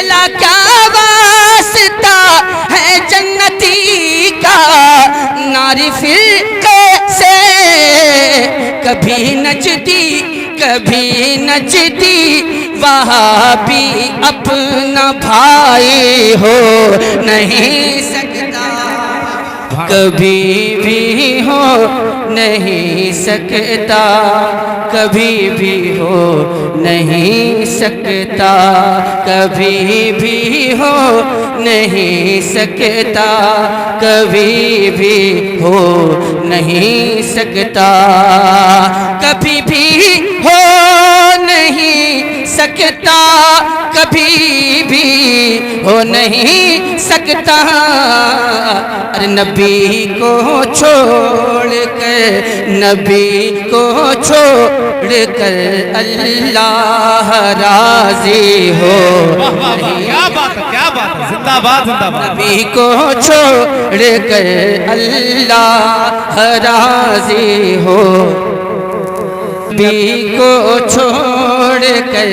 بھلا کیا واسطہ ہے جنتی کا ناری فرقے سے کبھی نجدی وہابی اپنا بھائی ہو نہیں سکتا کبھی بھی ہو نہیں سکتا کبھی بھی ہو نہیں سکتا کبھی بھی ہو نہیں سکتا کبھی بھی ہو نہیں سکتا کبھی بھی ہو نہیں سکتا کبھی بھی ہو نہیں سکتا ارے نبی کو چھوڑ کر نبی کو چھوڑ کر اللہ راضی ہو کیا بات ہے کیا بات ہے زندہ باد زندہ باد نبی کو چھوڑ کر اللہ راضی ہو نبی کو چھوڑ کر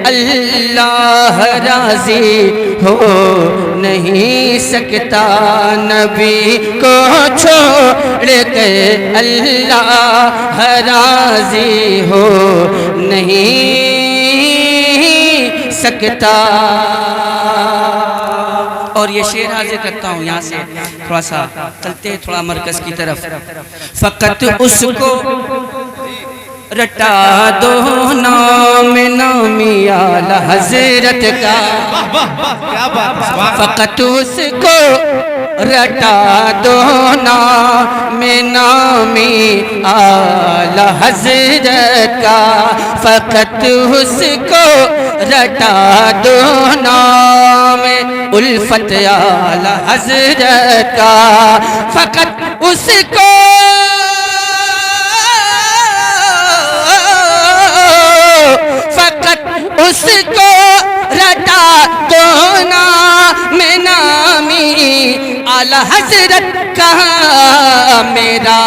اللہ راضی ہو نہیں سکتا نبی کو چھوڑ کر اللہ راضی ہو نہیں سکتا اور یہ شعر حاضر کرتا ہوں یہاں سے تھوڑا سا چلتے ہیں تھوڑا مرکز کی طرف فقط اس کو رٹا دو نام نامی اعلی حضرت کا فقط اس کو رٹا دو نام نامی اعلی حضرت کا فقط اس کو رٹا دو نام الفت اعلی حضرت کا فقط اس کو اس کو رٹا دو نام نامی اعلی حضرت کا میرا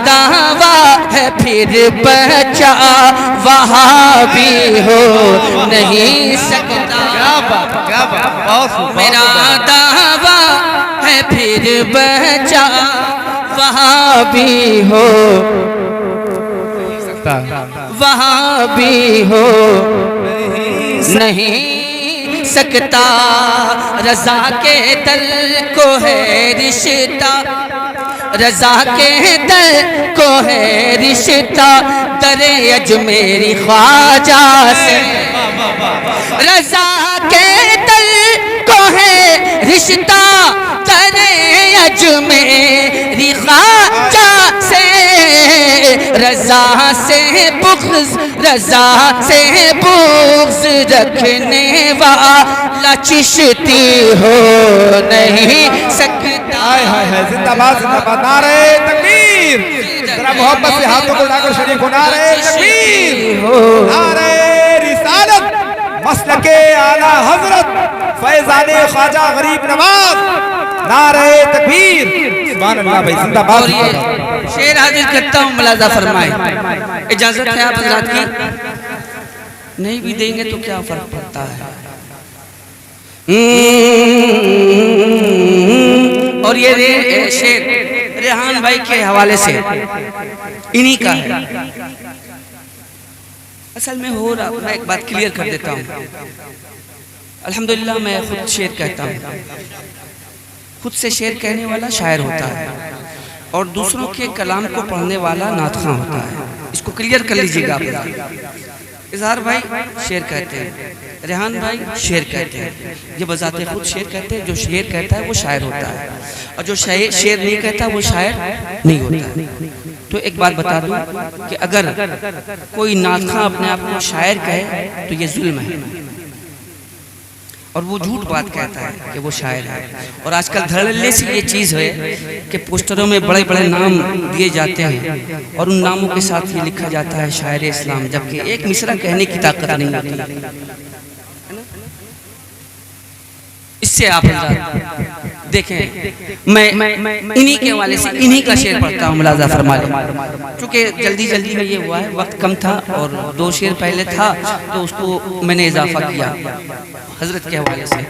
دعویٰ ہے پھر بچا وہابی ہو نہیں سکتا میرا دعویٰ ہے پھر بچا وہابی ہو وہابی ہو نہیں سکتا رضا کے دل کو ہے رشتہ رضا کے دل کو ہے رشتہ در اجمیری خواجہ سے رضا کے دل کو ہے رشتہ در اجمیری خواجہ سے رضا سے بغض رکھنے والا چشتی ہو نہیں سکتا زندہ باد نعرہ تکبیر ذرا محبت سے ہاتھوں کو اٹھا کر شریف کو نعرہ تکبیر نعرہ رسالت مسلک اعلی حضرت فیضان خواجہ غریب نواز نعرہ تکبیر سبحان اللہ بھائی زندہ باد شعر حاضر کرتا ہوں ملاحظہ فرمائیں اجازت ہے آپ حضرات کی نہیں بھی دیں گے تو کیا فرق پڑتا ہے اور یہ شعر ریحان بھائی کے حوالے سے انہی کا ہے اصل میں ہو رہا میں ایک بات کلیئر کر دیتا ہوں الحمدللہ میں خود شعر کہتا ہوں خود سے شعر کہنے والا شاعر ہوتا ہے اور دوسروں کے کلام کو پڑھنے والا نعت خواں ہوتا ہے اس کو کلیئر کر لیجئے گا اظہار بھائی شعر کہتے ہیں ریحان بھائی شعر کہتے ہیں یہ بذات خود شعر کہتے ہیں جو شعر کہتا ہے وہ شاعر ہوتا ہے اور جو شعر نہیں کہتا وہ شاعر نہیں ہوتا ہے تو ایک بات بتا دوں کہ اگر کوئی نعت خواں اپنے آپ کو شاعر کہے تو یہ ظلم ہے اور وہ جھوٹ بات کہتا ہے کہ وہ شاعر ہے اور آج کل دھڑلے سے یہ چیز ہے کہ پوسٹروں میں بڑے بڑے نام دیے جاتے ہیں اور ان ناموں کے ساتھ یہ لکھا جاتا ہے شاعر اسلام جبکہ ایک مصرع کہنے کی طاقت نہیں ہوتی اس سے آپ دیکھیں میں انہی کے حوالے سے انہی کا شعر پڑھتا ہوں، ملاحظہ فرما لیں، چونکہ جلدی جلدی میں یہ ہوا ہے، وقت کم تھا اور 2 شعر پہلے تھا تو اس کو میں نے اضافہ کیا حضرت کے حوالے سے۔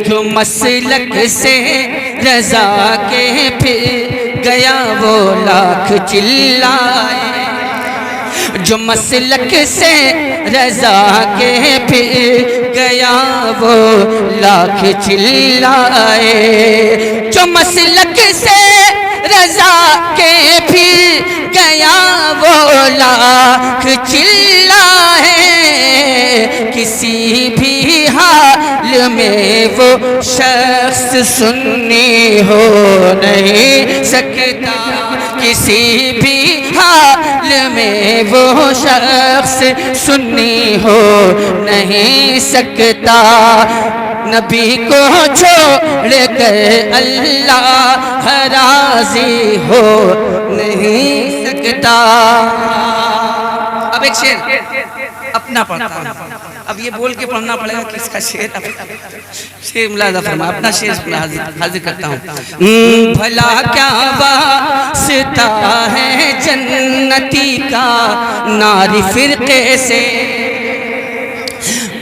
جو مسلک سے رضا کے پھر گیا وہ لاکھ چلائے، جو مسلک سے رضا کے پھر گیا وہ لاکھ چلائے، جو مسلک سے رضا کے پھر گیا وہ لاکھ چلائے، کسی بھی حال میں وہ شخص سنی ہو نہیں سکتا، کسی بھی حال میں وہ شخص سنی ہو نہیں سکتا، نبی کو چھوڑ کر اللہ راضی ہو نہیں سکتا۔ اب ایک شعر اپنا پڑھتا ہوں، اب یہ بول کے پڑھنا پڑے گا کس کا شعر، شعر ملاحظہ فرما، اپنا شعر حاضر کرتا ہوں۔ بھلا کیا واسطہ ہے جنتی کا ناری فرقے سے،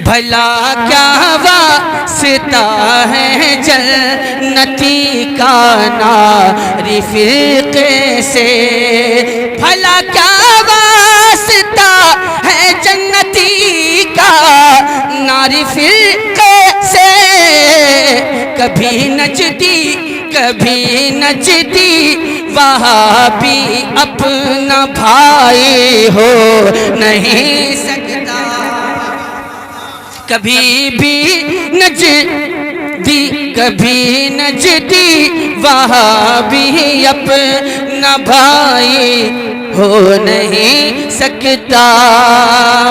بھلا کیا واسطہ ہے جنتی کا ناری فرقے سے، بھلا کیا واسطہ ہے جنتی کا ناری فرقے سے، کبھی نجدی کبھی نجدی وہاں بھی اپنا بھائی ہو نہیں سکتا، کبھی بھی نجدی کبھی نجدی وہاں بھی اپنا بھائی ہو نہیں سکتا،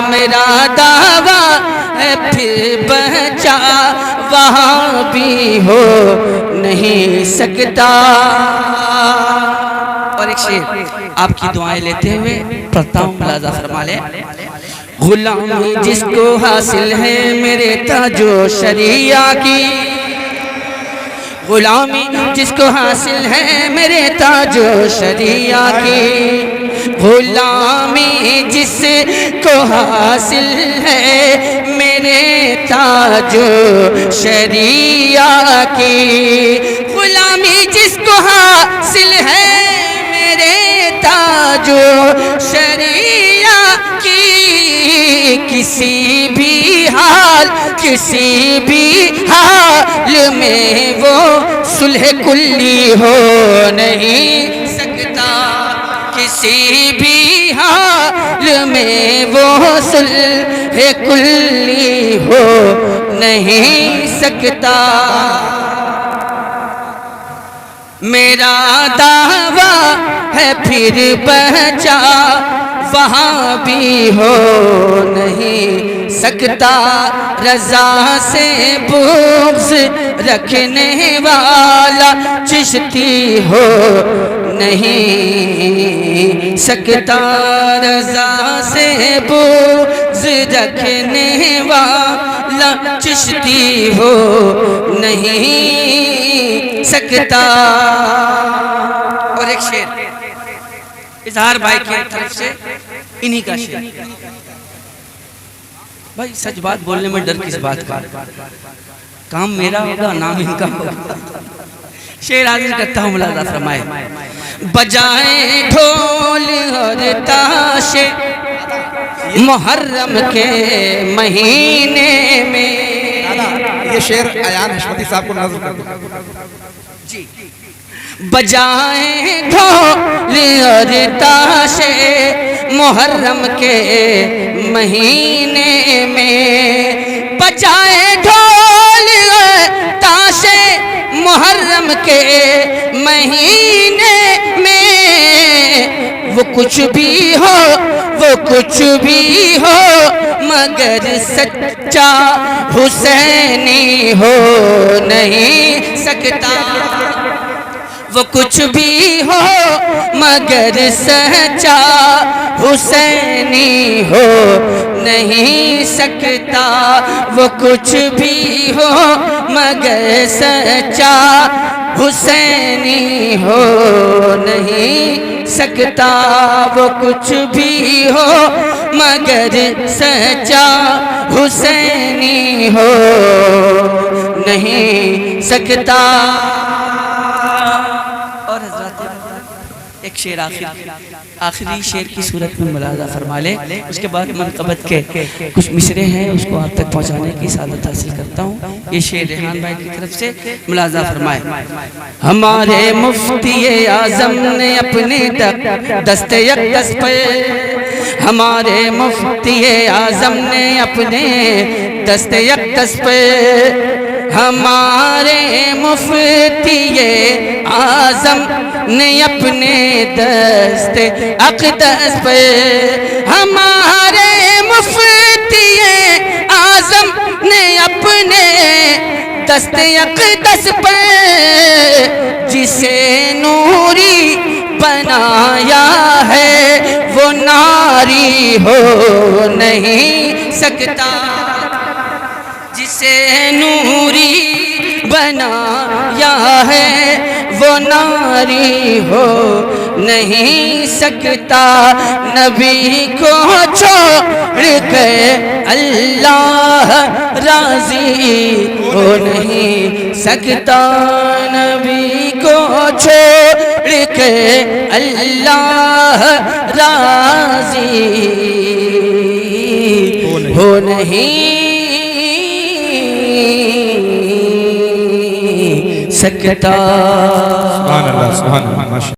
میرا دعویٰ ہے پھر بچا وہاں بھی ہو نہیں سکتا۔ اور ایک شعر آپ کی دعائیں لیتے ہوئے پڑھتا ہوں، ملاحظہ فرما لیں۔ غلامی جس کو حاصل ہے میرے تاج و شریعہ کی، غلامی جس کو حاصل ہے میرے تاج و شریعہ کی، غلامی جس کو حاصل ہے میرے تاج و شریعہ کی، غلامی جس کو حاصل ہے میرے تاج و شریعہ کی، کسی بھی حال کسی بھی حال میں وہ صلح کلی ہو نہیں سکتا، کسی بھی حال میں وہ صلح کلی ہو نہیں سکتا، میرا دعویٰ ہے پھر بچا وہاں بھی ہو نہیں سکتا، رضا سے بغض رکھنے والا چشتی ہو نہیں سکتا، رضا سے بغض رکھنے والا چشتی ہو نہیں سکتا۔ اور ایک شعر اظہار بھائی کی طرف سے انہی کا شعر، بھائی سچ بات بولنے میں ڈر کس بات کا، کام میرا ہوگا نام ان کا ہوگا۔ شعر حاضر کرتا ہوں، ملاحظہ فرمائے۔ بجائے ڈھول اور تاشے محرم کے مہینے میں، یہ شعر ایان حشمتی صاحب کو نظر کر دو۔ بجائے ڈھول اور تاشے محرم کے مہینے میں، بجائے ڈھول اور تاشے محرم کے مہینے میں، وہ کچھ بھی ہو وہ کچھ بھی ہو مگر سچا حسینی ہو نہیں سکتا، وہ کچھ بھی ہو مگر سچا حسینی ہو نہیں سکتا، وہ کچھ بھی ہو مگر سچا حسینی ہو نہیں سکتا، وہ کچھ بھی ہو مگر سچا حسینی ہو نہیں سکتا۔ اور حضرات ایک شعر آخری شعر کی صورت میں ملاحظہ فرما لیں، اس کے بعد منقبت کے کچھ مصرے ہیں اس کو آپ تک پہنچانے کی سعادت حاصل کرتا ہوں۔ یہ شعر ریحان بھائی کی طرف سے ملاحظہ فرمائے۔ ہمارے مفتی اعظم نے اپنے دست اقدس پہ، ہمارے مفتی اعظم نے اپنے دست اقدس پہ، ہمارے مفتی اعظم نے اپنے دست اقدس پہ، ہمارے مفتی اعظم نے اپنے دست اقدس پہ جسے نوری بنایا ہے وہ ناری ہو نہیں سکتا، جسے نوری بنایا ہے وہ ناری ہو نہیں سکتا، نبی کو چھوڑ کے اللہ راضی ہو نہیں سکتا، نبی کو چھوڑ کے اللہ راضی ہو نہیں سکتا۔ سبحان اللہ، سبحان اللہ۔